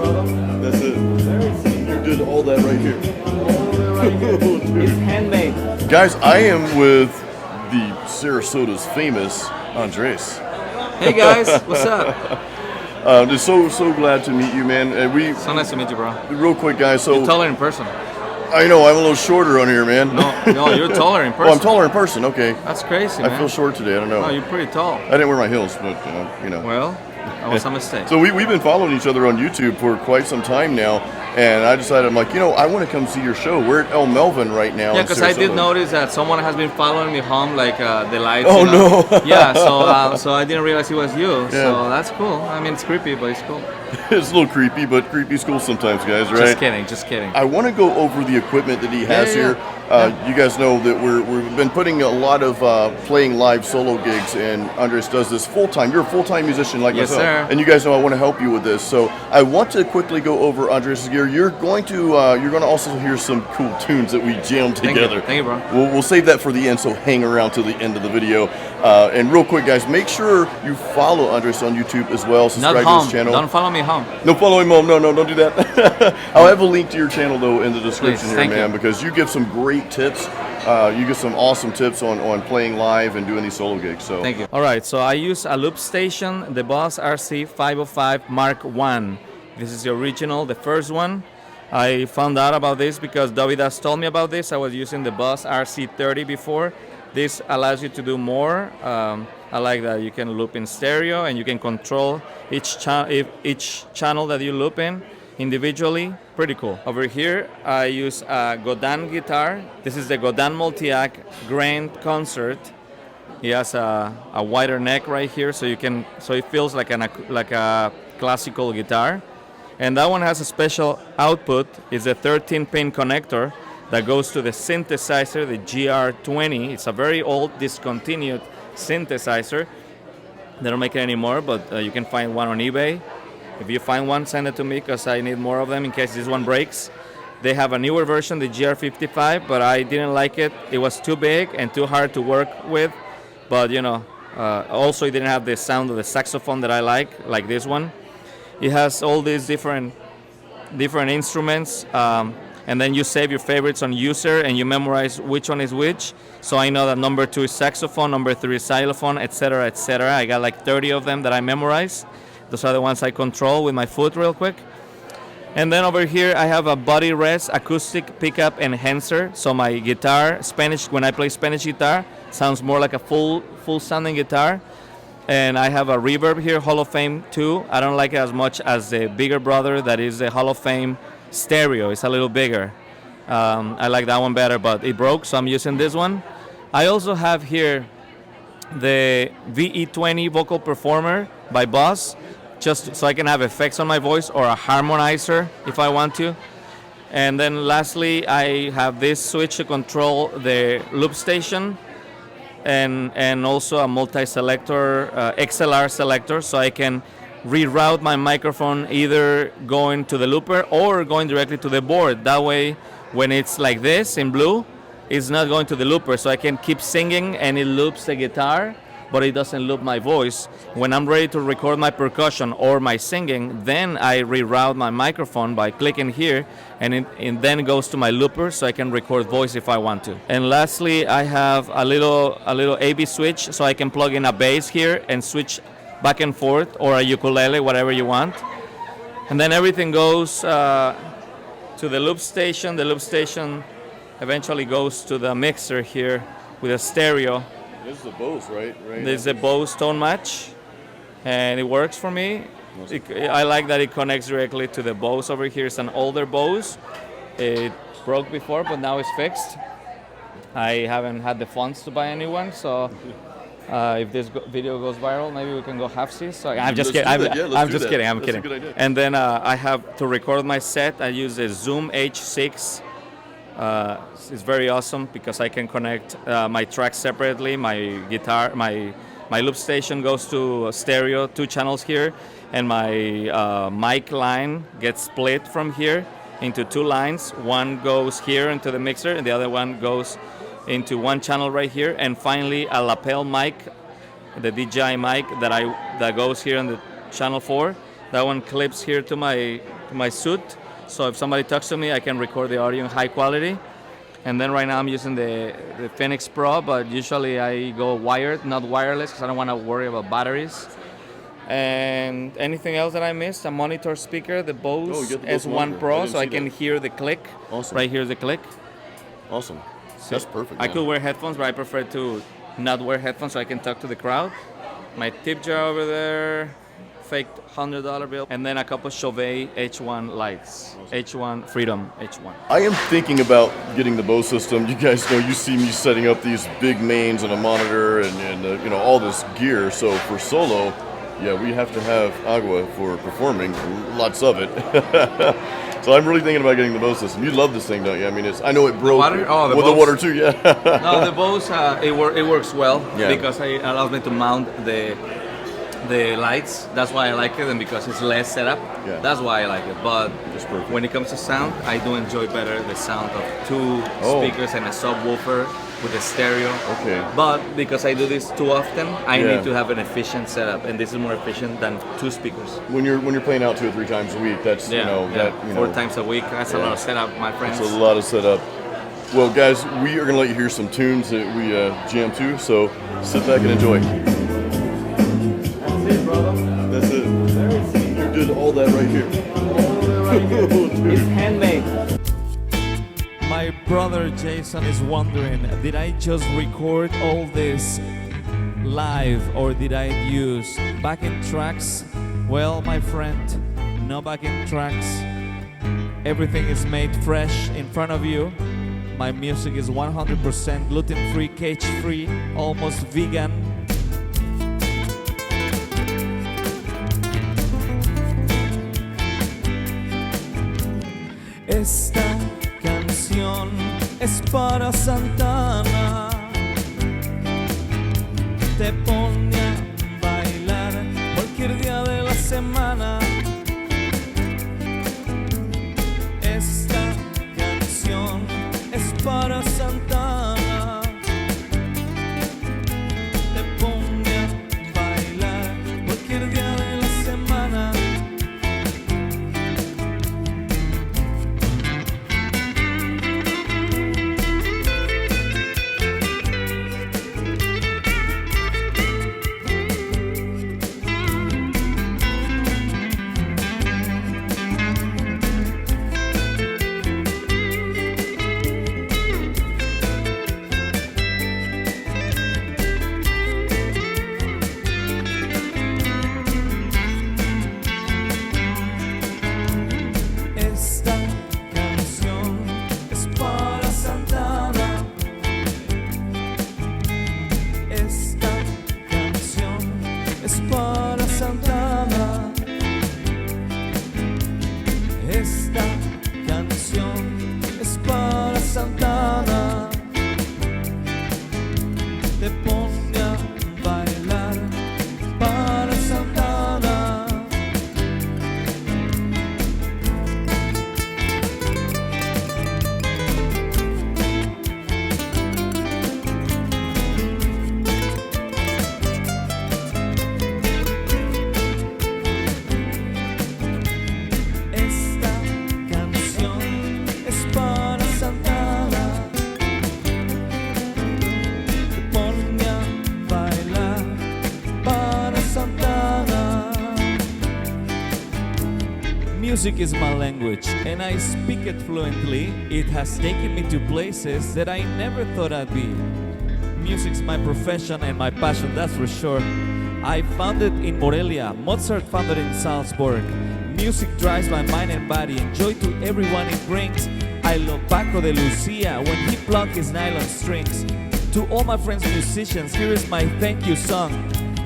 brother. That's it. Very simple. You did all that right here. It's handmade. Guys, I am with the Sarasota's famous Andres. Hey guys, what's up? Just so glad to meet you, man. And So nice to meet you, bro. real quick, guys. So You're taller in person. I know I'm a little shorter on here, man. No, you're taller in person. Oh, I'm taller in person. Okay. That's crazy, man. I feel short today. I don't know. No, you're pretty tall. I didn't wear my heels, but you know. Well, that was a mistake. So we've been following each other on YouTube for quite some time now, and I decided, I'm like, I want to come see your show. We're at El Melvin right now. Yeah, because I did notice that someone has been following me home, like the lights. Oh, you know? no. Yeah, so I didn't realize it was you. Yeah. So that's cool. I mean, it's creepy, but it's cool. It's a little creepy, but creepy's cool sometimes, guys, right? Just kidding. I want to go over the equipment that he has here. You guys know that we've been putting a lot of playing live solo gigs, and Andres does this full time. You're a full time musician like Yes, myself, sir. and you guys know I want to help you with this. So I want to quickly go over Andres' gear. You're going to also hear some cool tunes that we jammed together. Thank you, bro. We'll save that for the end, so hang around till the end of the video. And real quick, guys, make sure you follow Andres on YouTube as well. Subscribe Not to home. his channel. Don't follow me home. No, follow him home. No, don't do that. I'll have a link to your channel, though, in the description Please, here, man, you. because you give some great tips. You give some awesome tips on playing live and doing these solo gigs. So Thank you. All right, so I use a loop station, the Bose RC505 Mark I. This is the original, the first one. I found out about this because Davidas told me about this. I was using the Bose RC30 before. This allows you to do more. I like that you can loop in stereo and you can control each channel that you loop in individually. Pretty cool. Over here, I use a Godin guitar. This is the Godin Multiac Grand Concert. He has a wider neck right here, so it feels like a classical guitar. And that one has a special output. It's a 13-pin connector that goes to the synthesizer, the GR20. It's a very old, discontinued synthesizer. They don't make it anymore, but you can find one on eBay. If you find one, send it to me because I need more of them in case this one breaks. They have a newer version, the GR55, but I didn't like it. It was too big and too hard to work with. But also it didn't have the sound of the saxophone that I like this one. It has all these different instruments, and then you save your favorites on user and you memorize which one is which. So I know that number 2 is saxophone, number 3 is xylophone, etc., etc. I got like 30 of them that I memorize. Those are the ones I control with my foot real quick. And then over here I have a Bodyrez acoustic pickup enhancer. So my guitar, when I play Spanish guitar, sounds more like a full sounding guitar. And I have a Reverb here, Hall of Fame 2. I don't like it as much as the bigger brother that is the Hall of Fame stereo. It's a little bigger. I like that one better, but it broke, so I'm using this one. I also have here the VE20 Vocal Performer by Bose, just so I can have effects on my voice, or a harmonizer if I want to. And then lastly, I have this switch to control the loop station, and also a multi-selector, XLR selector, so I can reroute my microphone either going to the looper or going directly to the board. That way, when it's like this in blue, it's not going to the looper, so I can keep singing and it loops the guitar, but it doesn't loop my voice. When I'm ready to record my percussion or my singing, then I reroute my microphone by clicking here, and it then goes to my looper, so I can record voice if I want to. And lastly, I have a little AV switch, so I can plug in a bass here and switch back and forth, or a ukulele, whatever you want. And then everything goes to the loop station. The loop station eventually goes to the mixer here with a stereo. This is a Bose, right? This is a Bose Tonematch, and it works for me. I like that it connects directly to the Bose over here. It's an older Bose. It broke before, but now it's fixed. I haven't had the funds to buy a new one, so if this video goes viral, maybe we can go halfsies. So I'm just kidding. I'm just kidding. I'm kidding. That's a good idea. And then I have to record my set. I use a Zoom H6. It's very awesome because I can connect my tracks separately. My guitar, my loop station goes to stereo, 2 channels here, and my mic line gets split from here into 2 lines. One goes here into the mixer, and the other one goes into 1 channel right here. And finally, a lapel mic, the DJI mic that goes here on the channel 4. That one clips here to my suit, so if somebody talks to me, I can record the audio in high quality. And then right now I'm using the Phoenix Pro, but usually I go wired, not wireless, because I don't want to worry about batteries. And anything else that I missed? A monitor speaker, the Bose S1 Pro, so I can hear the click. Awesome. Right here's the click. Awesome. So That's perfect. I could wear headphones, but I prefer to not wear headphones so I can talk to the crowd. My tip jar over there, fake $100 bill, and then a couple Chauvet H1 lights. H1 Freedom H1. I am thinking about getting the Bose system. You guys know, you see me setting up these big mains and a monitor and you know, all this gear. So for solo, yeah, we have to have agua for performing, lots of it. So I'm really thinking about getting the Bose system. You love this thing, don't you? I mean, I know it broke. The water? Oh, the with Bose? The water too, yeah. No, the Bose, it works well because it allows me to mount the lights. That's why I like it, and because it's less setup. Yeah. That's why I like it. But when it comes to sound, I do enjoy better the sound of two speakers and a subwoofer with a stereo. Okay. But because I do this too often, I need to have an efficient setup, and this is more efficient than two speakers. When you're playing out 2 or 3 times a week, that's four times a week. That's a lot of setup, my friends. It's a lot of setup. Well, guys, we are gonna let you hear some tunes that we jam to. So sit back and enjoy. That's it, brother. That's it. You did all that right here. It's handmade. My brother Jason is wondering, did I just record all this live or did I use backing tracks? Well, my friend, no backing tracks. Everything is made fresh in front of you. My music is 100% gluten-free, cage-free, almost vegan. Esta canción es para Santana, te pone a bailar cualquier día de la semana. Esta canción es para Santana, te pone a bailar cualquier día de la semana. Music is my language, and I speak it fluently. It has taken me to places that I never thought I'd be. Music's my profession and my passion, that's for sure. I founded in Morelia, Mozart founded in Salzburg. Music drives my mind and body, and joy to everyone it brings. I love Paco de Lucia when he plucked his nylon strings. To all my friends musicians, here is my thank you song.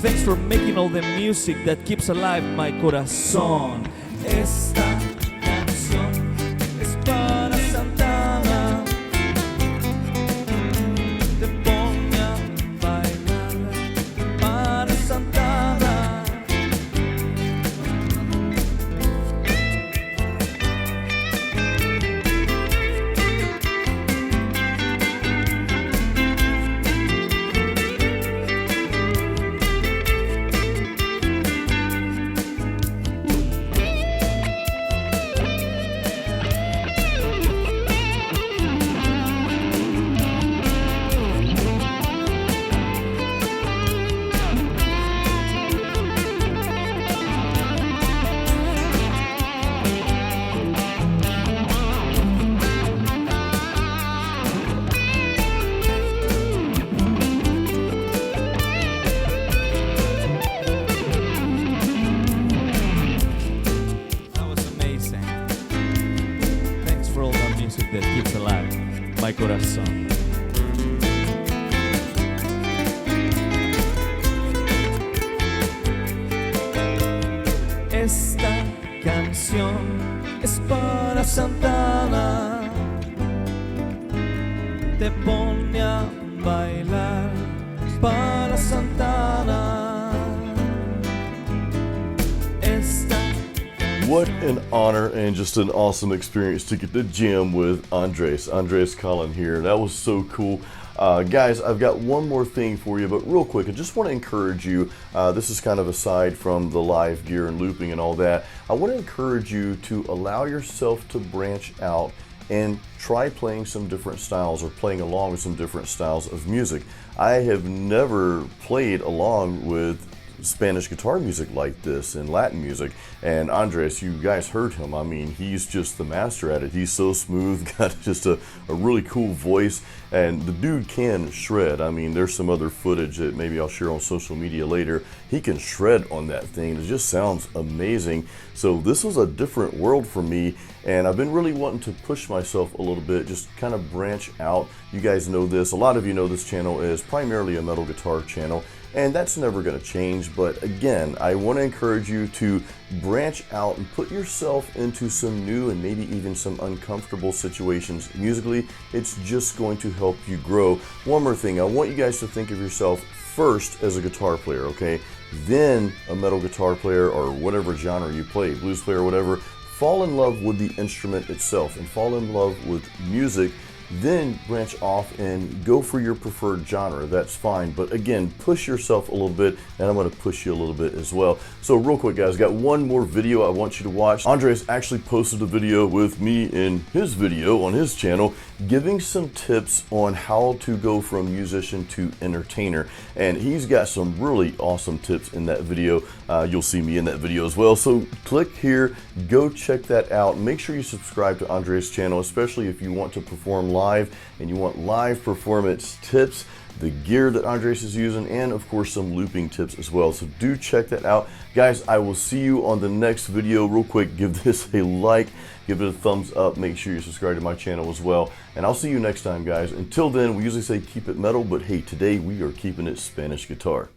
Thanks for making all the music that keeps alive my corazón. Esta canción es para Santana, te pone a bailar para Santana. that keeps alive my corazón. Esta canción es para Santana, te pone a bailar para Santana. Esta. What an honor and just an awesome experience to get to jam with Andres Colin here. That was so cool. Guys, I've got one more thing for you, but real quick, I just want to encourage you, this is kind of aside from the live gear and looping and all that, I want to encourage you to allow yourself to branch out and try playing some different styles or playing along with some different styles of music. I have never played along with Spanish guitar music like this and Latin music, and Andres, you guys heard him. I mean, he's just the master at it. He's so smooth, got just a really cool voice, and the dude can shred. I mean, there's some other footage that maybe I'll share on social media later. He can shred on that thing. It just sounds amazing. So this was a different world for me, and I've been really wanting to push myself a little bit, just kind of branch out. You guys know this. A lot of you know this channel is primarily a metal guitar channel, and that's never going to change. But again, I want to encourage you to branch out and put yourself into some new and maybe even some uncomfortable situations musically. It's just going to help you grow. One more thing, I want you guys to think of yourself first as a guitar player, okay? Then a metal guitar player or whatever genre you play, blues player, whatever. Fall in love with the instrument itself and fall in love with music. Then branch off and go for your preferred genre. That's fine, but again, push yourself a little bit, and I'm going to push you a little bit as well. So real quick, guys, got one more video I want you to watch. Andres actually posted a video with me in his video on his channel, giving some tips on how to go from musician to entertainer, and he's got some really awesome tips in that video. You'll see me in that video as well, so click here, go check that out. Make sure you subscribe to Andres' channel, especially if you want to perform live and you want live performance tips, the gear that Andres is using, and of course some looping tips as well. So do check that out. Guys, I will see you on the next video. Real quick, give this a like, give it a thumbs up, make sure you subscribe to my channel as well, and I'll see you next time, guys. Until then, we usually say keep it metal, but hey, today we are keeping it Spanish guitar.